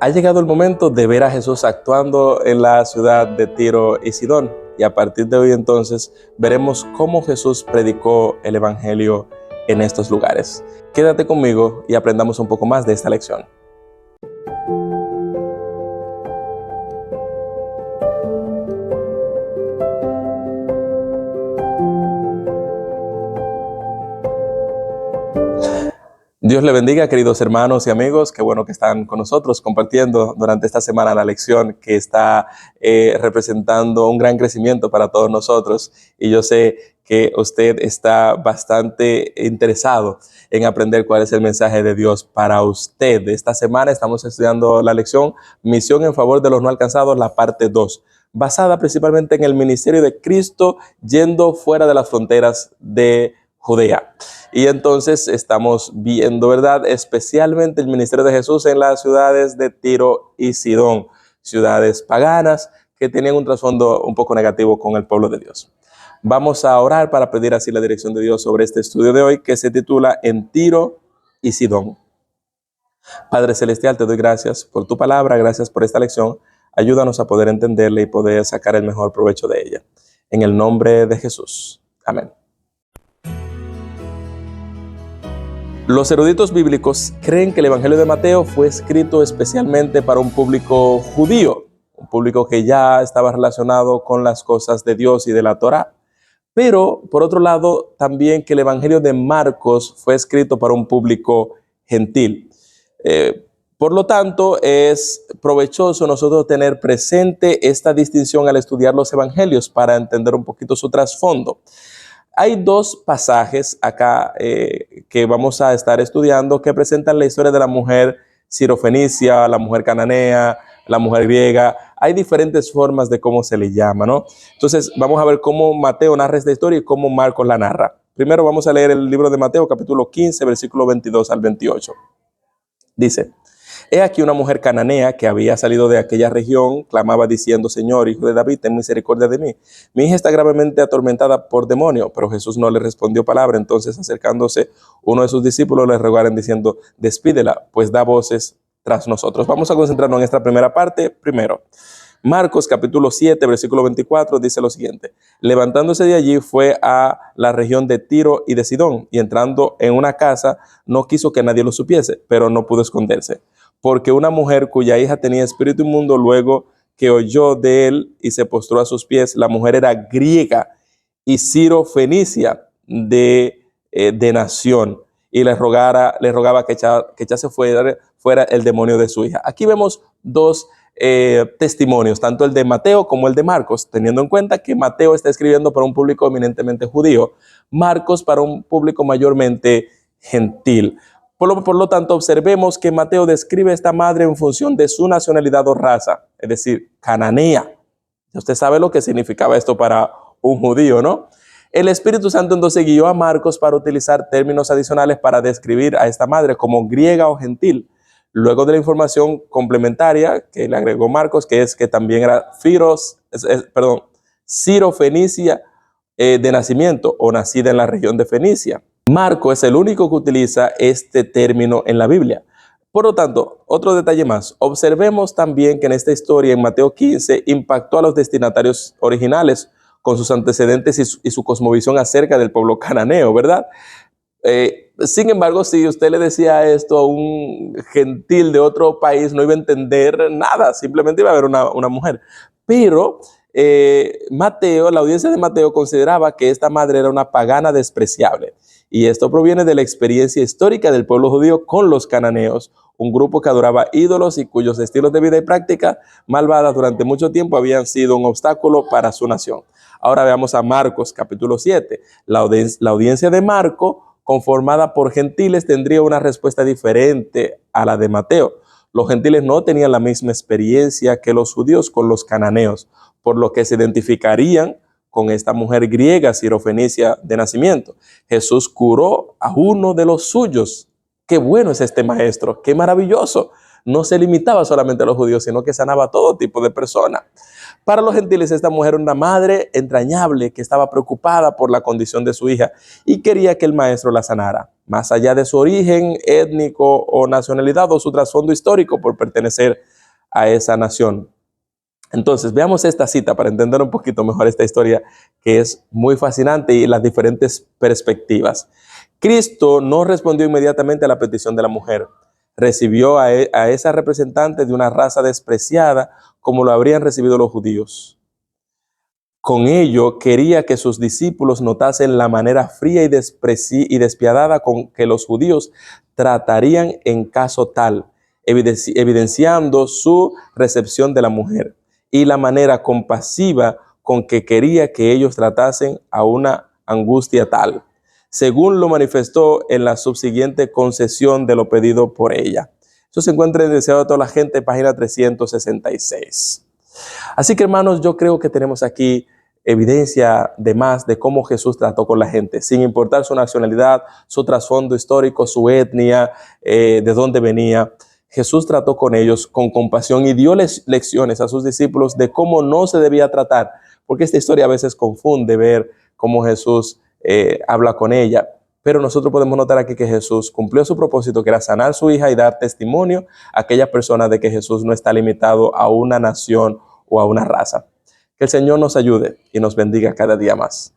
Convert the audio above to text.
Ha llegado el momento de ver a Jesús actuando en la ciudad de Tiro y Sidón. Y a partir de hoy entonces veremos cómo Jesús predicó el Evangelio en estos lugares. Quédate conmigo y aprendamos un poco más de esta lección. Dios le bendiga, queridos hermanos y amigos. Qué bueno que están con nosotros compartiendo durante esta semana la lección que está representando un gran crecimiento para todos nosotros. Y yo sé que usted está bastante interesado en aprender cuál es el mensaje de Dios para usted. Esta semana estamos estudiando la lección Misión en favor de los no alcanzados, la parte 2, basada principalmente en el ministerio de Cristo yendo fuera de las fronteras de Judea. Y entonces estamos viendo, ¿verdad?, especialmente el ministerio de Jesús en las ciudades de Tiro y Sidón, ciudades paganas que tenían un trasfondo un poco negativo con el pueblo de Dios. Vamos a orar para pedir así la dirección de Dios sobre este estudio de hoy que se titula En Tiro y Sidón. Padre Celestial, te doy gracias por tu palabra, gracias por esta lección. Ayúdanos a poder entenderla y poder sacar el mejor provecho de ella. En el nombre de Jesús. Amén. Los eruditos bíblicos creen que el Evangelio de Mateo fue escrito especialmente para un público judío, un público que ya estaba relacionado con las cosas de Dios y de la Torá. Pero, por otro lado, también que el Evangelio de Marcos fue escrito para un público gentil. Por lo tanto, es provechoso nosotros tener presente esta distinción al estudiar los evangelios para entender un poquito su trasfondo. Hay dos pasajes acá que vamos a estar estudiando que presentan la historia de la mujer sirofenicia, la mujer cananea, la mujer griega. Hay diferentes formas de cómo se le llama, ¿no? Entonces vamos a ver cómo Mateo narra esta historia y cómo Marcos la narra. Primero vamos a leer el libro de Mateo, capítulo 15, versículo 22 al 28. Dice: He aquí una mujer cananea que había salido de aquella región, clamaba diciendo: Señor, hijo de David, ten misericordia de mí. Mi hija está gravemente atormentada por demonio. Pero Jesús no le respondió palabra. Entonces, acercándose uno de sus discípulos, le rogaron diciendo: Despídela, pues da voces tras nosotros. Vamos a concentrarnos en esta primera parte primero. Marcos capítulo 7, versículo 24 dice lo siguiente: Levantándose de allí fue a la región de Tiro y de Sidón, y entrando en una casa no quiso que nadie lo supiese, pero no pudo esconderse. Porque una mujer cuya hija tenía espíritu inmundo, luego que oyó de él y se postró a sus pies, la mujer era griega y sirofenicia de nación, y le rogaba que echase fuera el demonio de su hija. Aquí vemos dos testimonios, tanto el de Mateo como el de Marcos, teniendo en cuenta que Mateo está escribiendo para un público eminentemente judío, Marcos para un público mayormente gentil. Por lo tanto, observemos que Mateo describe a esta madre en función de su nacionalidad o raza, es decir, cananea. Usted sabe lo que significaba esto para un judío, ¿no? El Espíritu Santo entonces guió a Marcos para utilizar términos adicionales para describir a esta madre como griega o gentil. Luego de la información complementaria que le agregó Marcos, que es que también era sirofenicia de nacimiento o nacida en la región de Fenicia. Marcos es el único que utiliza este término en la Biblia. Por lo tanto, otro detalle más. Observemos también que en esta historia, en Mateo 15, impactó a los destinatarios originales con sus antecedentes y su cosmovisión acerca del pueblo cananeo, ¿verdad? Sin embargo, si usted le decía esto a un gentil de otro país, no iba a entender nada, simplemente iba a ver una mujer. Pero Mateo, la audiencia de Mateo consideraba que esta madre era una pagana despreciable. Y esto proviene de la experiencia histórica del pueblo judío con los cananeos, un grupo que adoraba ídolos y cuyos estilos de vida y práctica malvadas durante mucho tiempo habían sido un obstáculo para su nación. Ahora veamos a Marcos capítulo 7. La audiencia de Marcos, conformada por gentiles, tendría una respuesta diferente a la de Mateo. Los gentiles no tenían la misma experiencia que los judíos con los cananeos, por lo que se identificarían con esta mujer griega sirofenicia de nacimiento. Jesús curó a uno de los suyos. Qué bueno es este maestro, qué maravilloso. No se limitaba solamente a los judíos, sino que sanaba a todo tipo de personas. Para los gentiles, esta mujer era una madre entrañable que estaba preocupada por la condición de su hija y quería que el maestro la sanara. Más allá de su origen étnico o nacionalidad o su trasfondo histórico por pertenecer a esa nación. Entonces, veamos esta cita para entender un poquito mejor esta historia que es muy fascinante y las diferentes perspectivas. Cristo no respondió inmediatamente a la petición de la mujer. Recibió a esa representante de una raza despreciada como lo habrían recibido los judíos. Con ello, quería que sus discípulos notasen la manera fría y despiadada con que los judíos tratarían en caso tal, evidenciando su recepción de la mujer y la manera compasiva con que quería que ellos tratasen a una angustia tal, según lo manifestó en la subsiguiente concesión de lo pedido por ella. Eso se encuentra en el Deseado de toda la gente, página 366. Así que, hermanos, yo creo que tenemos aquí evidencia de más de cómo Jesús trató con la gente, sin importar su nacionalidad, su trasfondo histórico, su etnia, de dónde venía. Jesús trató con ellos con compasión y dio lecciones a sus discípulos de cómo no se debía tratar, porque esta historia a veces confunde ver cómo Jesús habla con ella. Pero nosotros podemos notar aquí que Jesús cumplió su propósito, que era sanar a su hija y dar testimonio a aquellas personas de que Jesús no está limitado a una nación o a una raza. Que el Señor nos ayude y nos bendiga cada día más.